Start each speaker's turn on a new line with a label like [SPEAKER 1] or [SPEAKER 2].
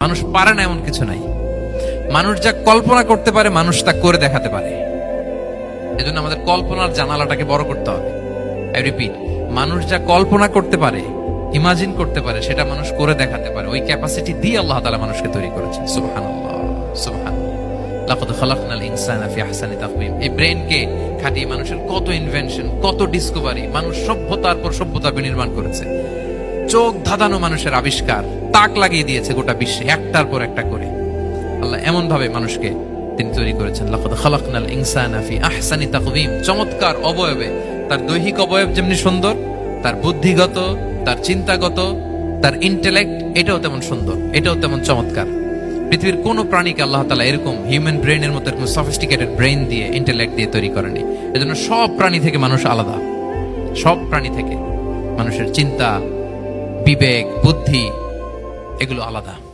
[SPEAKER 1] মানুষ পারে না এমন কিছু নাই। মানুষ যা কল্পনা করতে পারে মানুষ তা করে দেখাতে পারে। এজন্য আমাদের কল্পনার জানালাটাকে বড় করতে হবে। আই রিপিট, মানুষ যা কল্পনা করতে পারে, ইমাজিন করতে পারে, সেটা মানুষ করে দেখাতে পারে। ওই ক্যাপাসিটি দিয়ে আল্লাহ তাআলা মানুষকে তৈরি করেছেন। সুবহানাল্লাহ, সুবহানাল্লাহ। লাকাদ খালাকনাল ইনসানা ফি আহসানি তাকওয়িম। এই ব্রেনকে খাটিয়ে মানুষের কত ইনভেনশন, কত ডিসকভারি, মানুষ সভ্যতার পর সভ্যতা বিনির্মাণ করেছে। চোখ ধাঁধানো মানুষের আবিষ্কার তাক লাগিয়ে দিয়েছে গোটা বিশ্বে, একটার পর একটা করে। আল্লাহ এমন ভাবে মানুষকে তিনি তৈরি করেছেন। লাকাদ খালাকনাল ইনসানা ফি আহসানি তাকওয়িম। চমৎকার অবয়বে, তার দৈহিক অবয়ব যেমনি সুন্দর, তার বুদ্ধিগত, তার চিন্তাগত, তার ইন্টেলেক্ট, এটাও তেমন সুন্দর, এটাও তেমন চমৎকার। পৃথিবীর কোন প্রাণীকে আল্লাহ তাআলা এরকম হিউম্যান ব্রেইনের মতো এরকম সফিস্টিকেটেড ব্রেইন দিয়ে, ইন্টেলেক্ট দিয়ে তৈরি করেনি। এজন্য সব প্রাণী থেকে মানুষ আলাদা। সব প্রাণী থেকে মানুষের চিন্তা, বিবেক, বুদ্ধি এগুলো আলাদা।